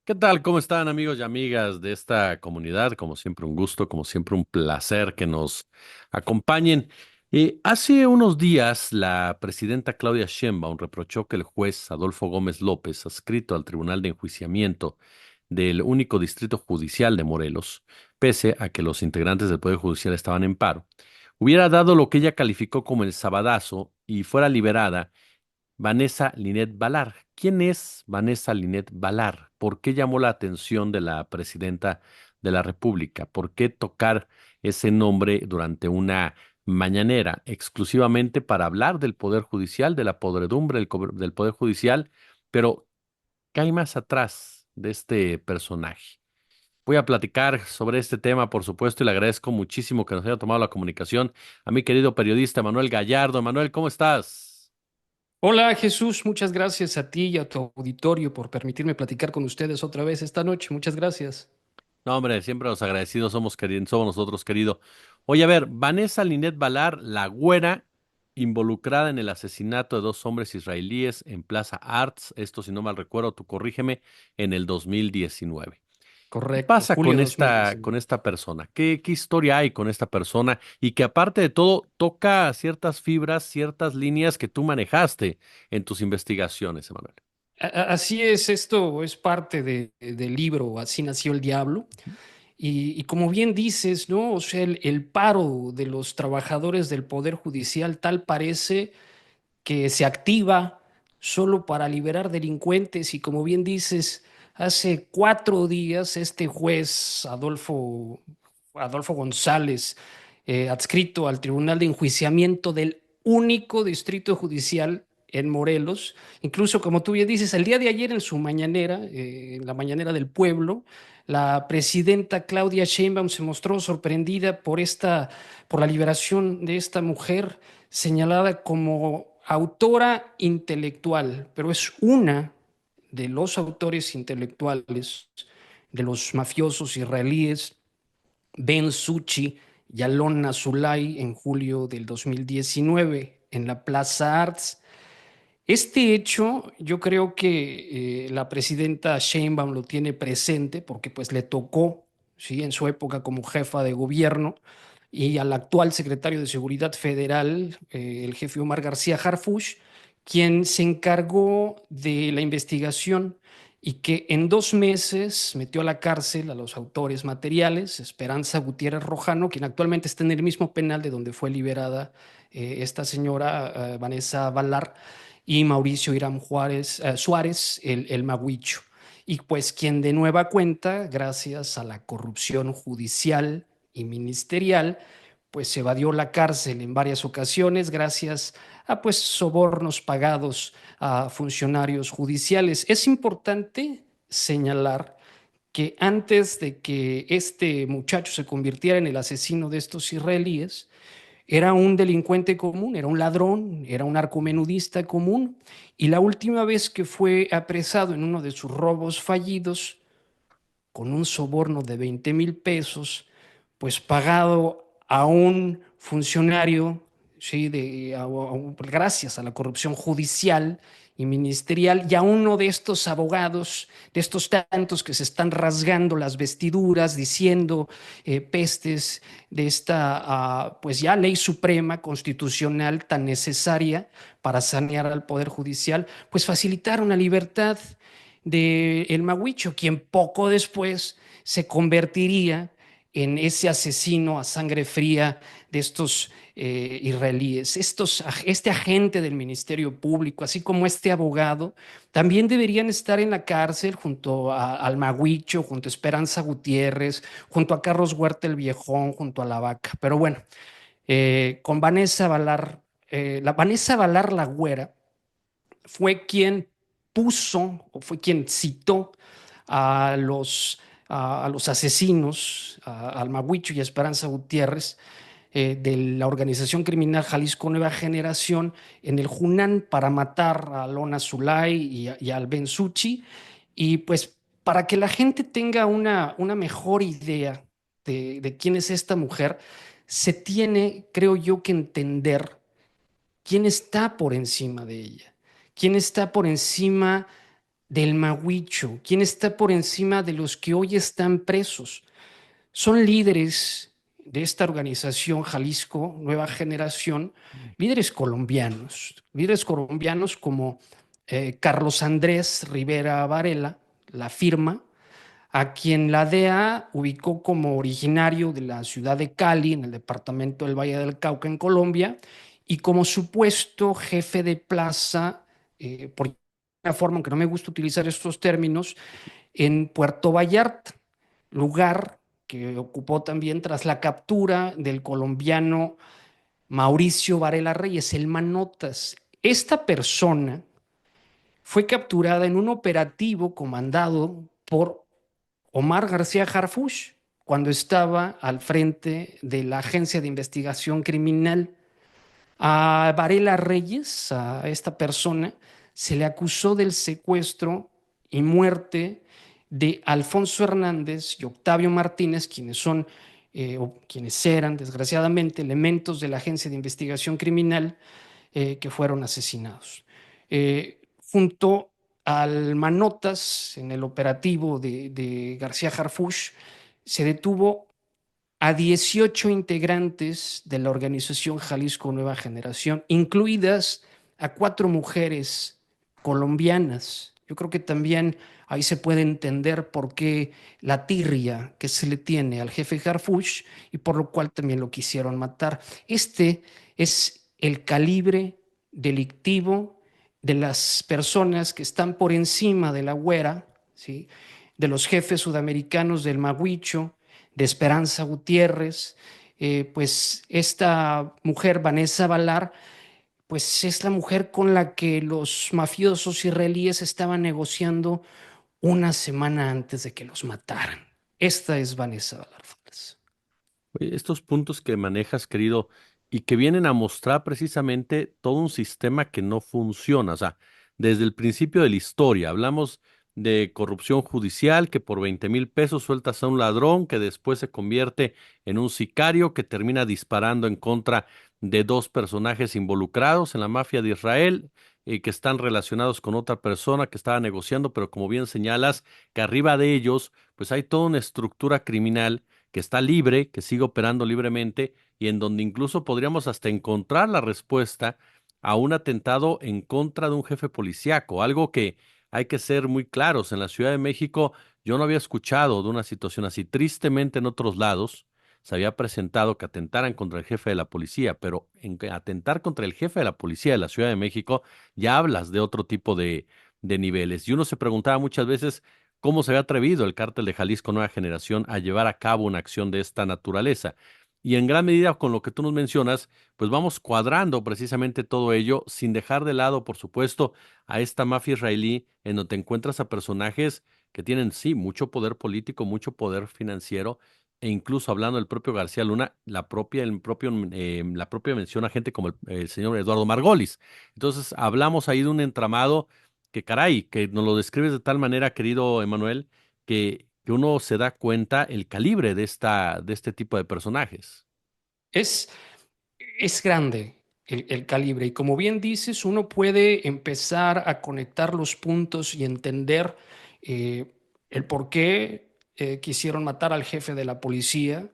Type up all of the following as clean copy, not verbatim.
¿Qué tal? ¿Cómo están amigos y amigas de esta comunidad? Como siempre un gusto, como siempre un placer que nos acompañen. Hace unos días la presidenta Claudia Sheinbaum reprochó que el juez Adolfo Gómez López, adscrito al Tribunal de Enjuiciamiento del único distrito judicial de Morelos, pese a que los integrantes del Poder Judicial estaban en paro, hubiera dado lo que ella calificó como el sabadazo y fuera liberada Vanessa Linet Valar. ¿Quién es Vanessa Linet Valar? ¿Por qué llamó la atención de la presidenta de la República? ¿Por qué tocar ese nombre durante una mañanera exclusivamente para hablar del Poder Judicial, de la podredumbre del Poder Judicial? Pero, ¿qué hay más atrás de este personaje? Voy a platicar sobre este tema, por supuesto, y le agradezco muchísimo que nos haya tomado la comunicación a mi querido periodista Manuel Gallardo. Manuel, ¿cómo estás? Hola Jesús, muchas gracias a ti y a tu auditorio por permitirme platicar con ustedes otra vez esta noche. Muchas gracias. No, hombre, siempre los agradecidos somos nosotros, querido. Oye, a ver, Vanessa Linet Valar, la güera, involucrada en el asesinato de dos hombres israelíes en Plaza Arts, esto si no mal recuerdo, tú corrígeme, en el 2019. ¿Qué Correcto, pasa julio con 2019. esta persona? ¿Qué historia hay con esta persona? Y que aparte de todo, toca ciertas fibras, ciertas líneas que tú manejaste en tus investigaciones, Emanuel. Así es, esto es parte del libro Así nació el diablo. Y como bien dices, ¿no? O sea, el paro de los trabajadores del Poder Judicial tal parece que se activa solo para liberar delincuentes y como bien dices, hace 4 días este juez Adolfo González, adscrito al Tribunal de Enjuiciamiento del único distrito judicial en Morelos, incluso como tú bien dices, el día de ayer en su mañanera, en la mañanera del pueblo, la presidenta Claudia Sheinbaum se mostró sorprendida por la liberación de esta mujer señalada como autora intelectual, pero es una de los autores intelectuales de los mafiosos israelíes Ben Suchi y Alon Zulay en julio del 2019 en la Plaza Arts. Este hecho yo creo que la presidenta Sheinbaum lo tiene presente porque pues le tocó, ¿sí? En su época como jefa de gobierno y al actual secretario de Seguridad Federal, el jefe Omar García Harfuch, quien se encargó de la investigación y que en 2 meses metió a la cárcel a los autores materiales, Esperanza Gutiérrez Rojano, quien actualmente está en el mismo penal de donde fue liberada esta señora Vanessa Valar, y Mauricio Irán Suárez, el Maguicho. Y pues quien de nueva cuenta, gracias a la corrupción judicial y ministerial, pues se evadió la cárcel en varias ocasiones gracias a pues sobornos pagados a funcionarios judiciales. Es importante señalar que antes de que este muchacho se convirtiera en el asesino de estos israelíes, era un delincuente común, era un ladrón, era un narcomenudista común. Y la última vez que fue apresado en uno de sus robos fallidos, con un soborno de 20,000 pesos, pues pagado a un funcionario, ¿sí? Gracias a la corrupción judicial y ministerial, y a uno de estos abogados, de estos tantos que se están rasgando las vestiduras, diciendo pestes de esta, pues ya ley suprema constitucional tan necesaria para sanear al Poder Judicial, pues facilitaron la libertad de el Maguicho, quien poco después se convertiría en ese asesino a sangre fría de estos israelíes. Este agente del Ministerio Público, así como este abogado, también deberían estar en la cárcel junto al Maguicho, junto a Esperanza Gutiérrez, junto a Carlos Huerta el Viejón, junto a la Vaca. Pero bueno, con Vanessa Valar, la Vanessa Valar la Güera, fue quien puso o fue quien citó a los asesinos, al Maguicho y a Esperanza Gutiérrez, de la organización criminal Jalisco Nueva Generación en el Junán para matar a Lona Zulay y al Bensuchi. Y pues para que la gente tenga una mejor idea de quién es esta mujer, se tiene, creo yo, que entender quién está por encima de ella, quién está por encima del Mahuicho? ¿Quién está por encima de los que hoy están presos? Son líderes de esta organización Jalisco Nueva Generación, líderes colombianos como Carlos Andrés Rivera Varela, la firma, a quien la DEA ubicó como originario de la ciudad de Cali, en el departamento del Valle del Cauca, en Colombia, y como supuesto jefe de plaza, por una forma, aunque no me gusta utilizar estos términos, en Puerto Vallarta, lugar que ocupó también tras la captura del colombiano Mauricio Varela Reyes, el Manotas. Esta persona fue capturada en un operativo comandado por Omar García Harfuch cuando estaba al frente de la Agencia de Investigación Criminal. A Varela Reyes, a esta persona, se le acusó del secuestro y muerte de Alfonso Hernández y Octavio Martínez, quienes son o quienes eran, desgraciadamente, elementos de la Agencia de Investigación Criminal que fueron asesinados. Junto al Manotas, en el operativo de García Harfuch, se detuvo a 18 integrantes de la organización Jalisco Nueva Generación, incluidas a 4 mujeres colombianas. Yo creo que también ahí se puede entender por qué la tirria que se le tiene al jefe Harfuch y por lo cual también lo quisieron matar. Este es el calibre delictivo de las personas que están por encima de la güera, ¿sí? De los jefes sudamericanos del Maguicho, de Esperanza Gutiérrez, pues esta mujer, Vanessa Valar, pues es la mujer con la que los mafiosos israelíes estaban negociando una semana antes de que los mataran. Esta es Vanessa Valar Flores. Oye, estos puntos que manejas, querido, y que vienen a mostrar precisamente todo un sistema que no funciona. O sea, desde el principio de la historia, hablamos de corrupción judicial, que por 20,000 pesos sueltas a un ladrón, que después se convierte en un sicario, que termina disparando en contra de dos personajes involucrados en la mafia de Israel, y que están relacionados con otra persona que estaba negociando, pero como bien señalas, que arriba de ellos, pues hay toda una estructura criminal que está libre, que sigue operando libremente y en donde incluso podríamos hasta encontrar la respuesta a un atentado en contra de un jefe policíaco, algo que hay que ser muy claros. En la Ciudad de México yo no había escuchado de una situación así. Tristemente en otros lados se había presentado que atentaran contra el jefe de la policía, pero en que atentar contra el jefe de la policía de la Ciudad de México ya hablas de otro tipo de niveles. Y uno se preguntaba muchas veces cómo se había atrevido el cártel de Jalisco Nueva Generación a llevar a cabo una acción de esta naturaleza. Y en gran medida con lo que tú nos mencionas, pues vamos cuadrando precisamente todo ello, sin dejar de lado, por supuesto, a esta mafia israelí, en donde te encuentras a personajes que tienen, sí, mucho poder político, mucho poder financiero, e incluso hablando del propio García Luna, la propia mención a gente como el señor Eduardo Margolis. Entonces, hablamos ahí de un entramado que caray, que nos lo describes de tal manera, querido Emanuel, que uno se da cuenta el calibre de este tipo de personajes. Es, es grande el calibre y como bien dices, uno puede empezar a conectar los puntos y entender eh, el por qué quisieron matar al jefe de la policía,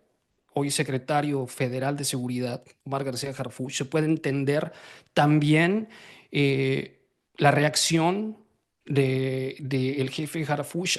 hoy secretario federal de seguridad, Omar García Harfuch. Se puede entender también eh, la reacción de el jefe Harfuch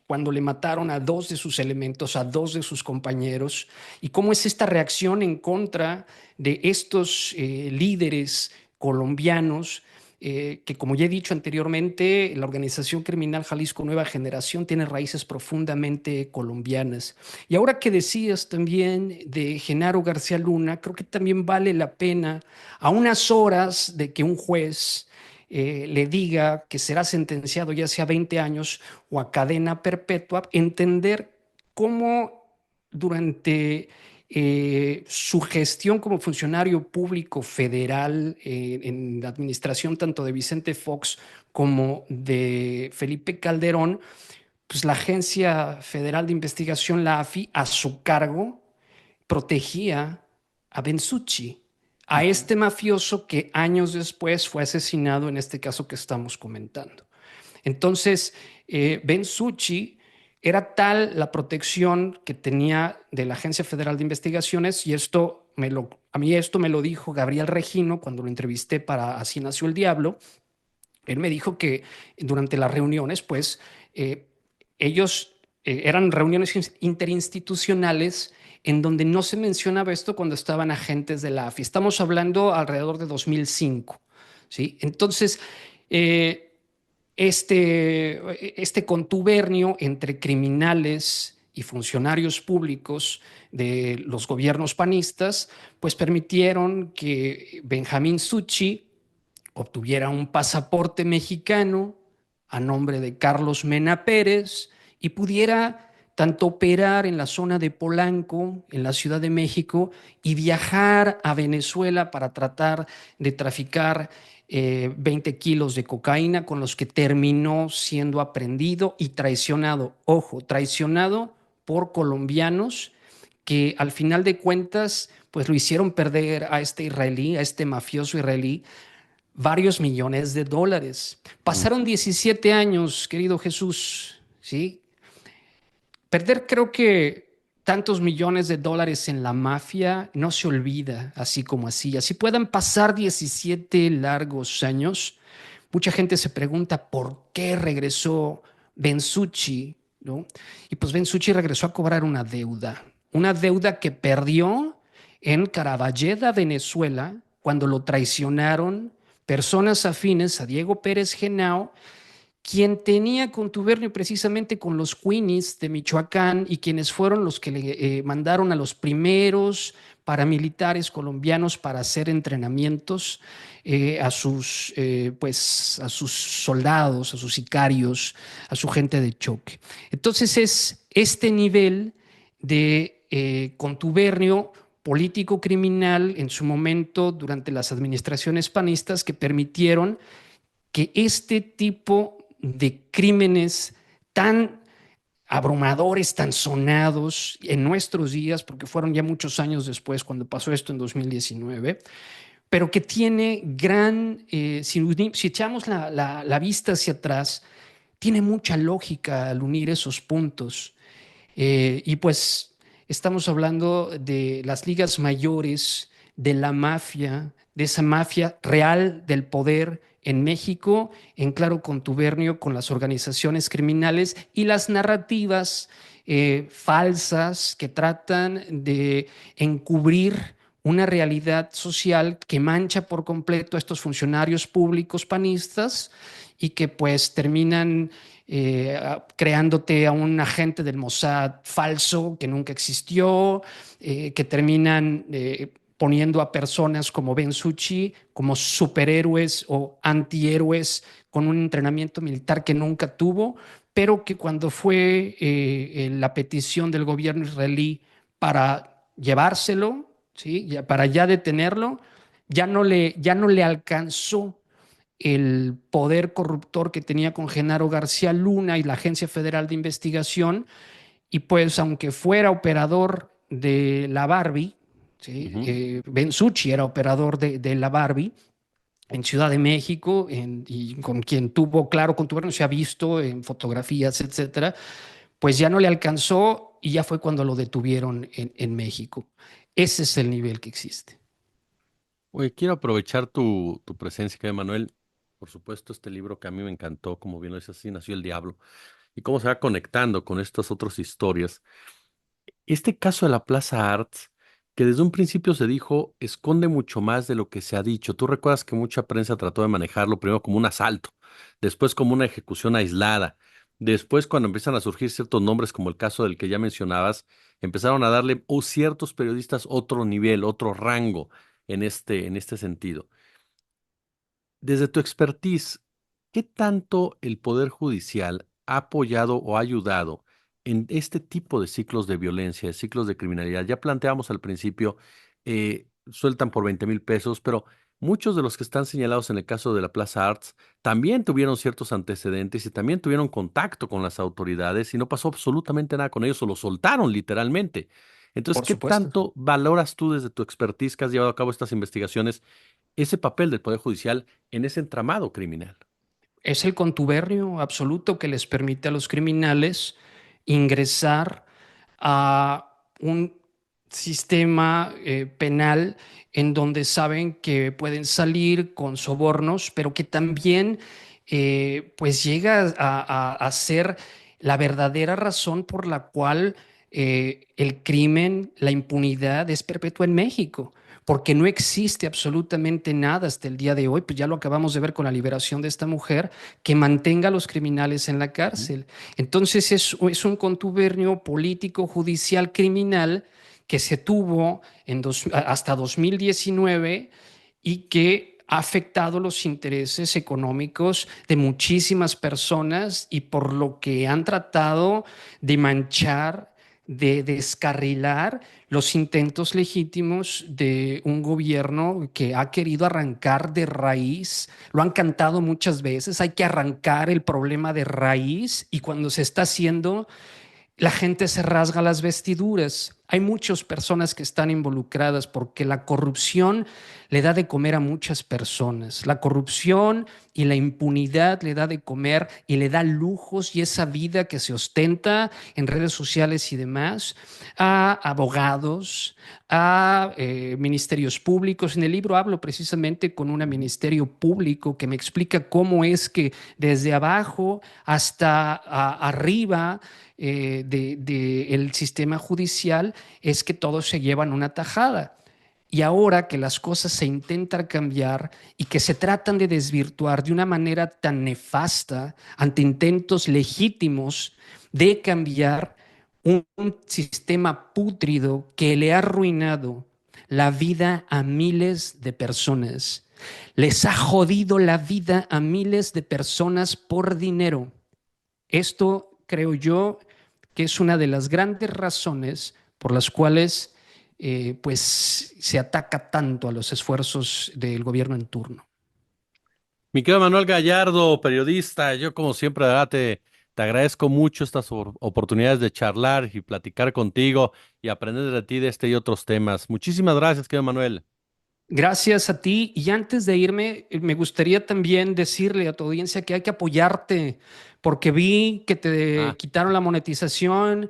cuando le mataron a 2 de sus elementos, a 2 de sus compañeros, y cómo es esta reacción en contra de estos líderes colombianos que, como ya he dicho anteriormente, la organización criminal Jalisco Nueva Generación tiene raíces profundamente colombianas. Y ahora que decías también de Genaro García Luna, creo que también vale la pena, a unas horas de que un juez le diga que será sentenciado ya sea a 20 años o a cadena perpetua, entender cómo durante su gestión como funcionario público federal en la administración tanto de Vicente Fox como de Felipe Calderón, pues la Agencia Federal de Investigación, la AFI, a su cargo protegía a Bensucci, a Ujú. este mafioso que años después fue asesinado en este caso que estamos comentando. Entonces, Ben Suchi era tal la protección que tenía de la Agencia Federal de Investigaciones, y a mí esto me lo dijo Gabriel Regino cuando lo entrevisté para Así nació el Diablo. Él me dijo que durante las reuniones, pues, eh, ellos eran reuniones interinstitucionales en donde no se mencionaba esto cuando estaban agentes de la AFI. Estamos hablando alrededor de 2005, ¿sí? Entonces, eh, este contubernio entre criminales y funcionarios públicos de los gobiernos panistas, pues permitieron que Benjamín Suchi obtuviera un pasaporte mexicano a nombre de Carlos Mena Pérez y pudiera tanto operar en la zona de Polanco, en la Ciudad de México, y viajar a Venezuela para tratar de traficar 20 kilos de cocaína con los que terminó siendo aprendido y traicionado. Ojo, traicionado por colombianos que al final de cuentas pues lo hicieron perder a este israelí, a este mafioso israelí, varios millones de dólares. Mm. Pasaron 17 años, querido Jesús, ¿sí? Perder creo que tantos millones de dólares en la mafia no se olvida así como así. Así puedan pasar 17 largos años, mucha gente se pregunta por qué regresó Bensucci, ¿no? Y pues Bensucci regresó a cobrar una deuda que perdió en Caraballeda, Venezuela, cuando lo traicionaron personas afines a Diego Pérez Genao, quien tenía contubernio precisamente con los Queenies de Michoacán y quienes fueron los que le mandaron a los primeros paramilitares colombianos para hacer entrenamientos pues, a sus soldados, a sus sicarios, a su gente de choque. Entonces es este nivel de contubernio político criminal en su momento durante las administraciones panistas que permitieron que este tipo de crímenes tan abrumadores, tan sonados en nuestros días, porque fueron ya muchos años después cuando pasó esto en 2019, pero que tiene si echamos la vista hacia atrás, tiene mucha lógica al unir esos puntos. Y pues estamos hablando de las ligas mayores, de la mafia, de esa mafia real del poder en México, en claro contubernio con las organizaciones criminales y las narrativas falsas que tratan de encubrir una realidad social que mancha por completo a estos funcionarios públicos panistas y que pues terminan creándote a un agente del Mossad falso que nunca existió, que terminan poniendo a personas como Ben Suchi como superhéroes o antihéroes con un entrenamiento militar que nunca tuvo, pero que cuando fue la petición del gobierno israelí para llevárselo, ¿sí? Para ya detenerlo, ya no le alcanzó el poder corruptor que tenía con Genaro García Luna y la Agencia Federal de Investigación, y pues aunque fuera operador de la Barbie, ¿sí? Ujú. Ben Suchi era operador de la Barbie en Ciudad de México y con quien tuvo claro contubernio, se ha visto en fotografías, etcétera, pues ya no le alcanzó y ya fue cuando lo detuvieron en México. Ese es el nivel que existe. Oye, quiero aprovechar tu presencia, que Manuel. Por supuesto, este libro que a mí me encantó, como bien lo dices, Así nació el diablo, y cómo se va conectando con estas otras historias. Este caso de la Plaza Arts, que desde un principio se dijo, esconde mucho más de lo que se ha dicho. Tú recuerdas que mucha prensa trató de manejarlo primero como un asalto, después como una ejecución aislada. Después, cuando empiezan a surgir ciertos nombres, como el caso del que ya mencionabas, empezaron a darle ciertos periodistas otro nivel, otro rango en este sentido. Desde tu expertise, ¿qué tanto el Poder Judicial ha apoyado o ha ayudado en este tipo de ciclos de violencia, de ciclos de criminalidad? Ya planteamos al principio, sueltan por 20,000 pesos, pero muchos de los que están señalados en el caso de la Plaza Arts también tuvieron ciertos antecedentes y también tuvieron contacto con las autoridades y no pasó absolutamente nada con ellos o los soltaron literalmente. Entonces, Por ¿qué supuesto. tanto valoras tú desde tu expertise que has llevado a cabo estas investigaciones ese papel del Poder Judicial en ese entramado criminal? Es el contubernio absoluto que les permite a los criminales ingresar a un sistema penal en donde saben que pueden salir con sobornos, pero que también pues llega a ser la verdadera razón por la cual el crimen, la impunidad es perpetua en México, porque no existe absolutamente nada hasta el día de hoy, pues ya lo acabamos de ver con la liberación de esta mujer, que mantenga a los criminales en la Ujú. cárcel. Entonces es un contubernio político, judicial, criminal que se tuvo hasta 2019 y que ha afectado los intereses económicos de muchísimas personas y por lo que han tratado de manchar, de descarrilar los intentos legítimos de un gobierno que ha querido arrancar de raíz. Lo han cantado muchas veces, hay que arrancar el problema de raíz y cuando se está haciendo la gente se rasga las vestiduras. Hay muchas personas que están involucradas porque la corrupción le da de comer a muchas personas. La corrupción y la impunidad le da de comer y le da lujos y esa vida que se ostenta en redes sociales y demás a abogados, a ministerios públicos. En el libro hablo precisamente con un Ujú. ministerio público que me explica cómo es que desde abajo hasta arriba el sistema judicial es que todos se llevan una tajada. Y ahora que las cosas se intentan cambiar y que se tratan de desvirtuar de una manera tan nefasta ante intentos legítimos de cambiar un sistema pútrido que le ha arruinado la vida a miles de personas, les ha jodido la vida a miles de personas por dinero. Esto creo yo que es una de las grandes razones por las cuales pues se ataca tanto a los esfuerzos del gobierno en turno. Mi querido Manuel Gallardo, periodista, yo como siempre, de verdad, te agradezco mucho estas oportunidades de charlar y platicar contigo y aprender de ti de este y otros temas. Muchísimas gracias, querido Manuel. Gracias a ti. Y antes de irme, me gustaría también decirle a tu audiencia que hay que apoyarte, porque vi que te Ah, quitaron la monetización.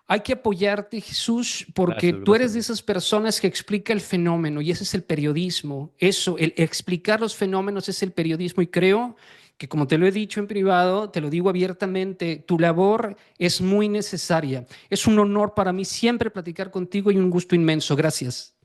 Hay que apoyarte, Jesús, porque gracias, tú gracias, eres de amigo. esas personas que explica el fenómeno y ese es el periodismo. Eso, el explicar los fenómenos es el periodismo y creo que como te lo he dicho en privado, te lo digo abiertamente, tu labor es muy necesaria. Es un honor para mí siempre platicar contigo y un gusto inmenso. Gracias.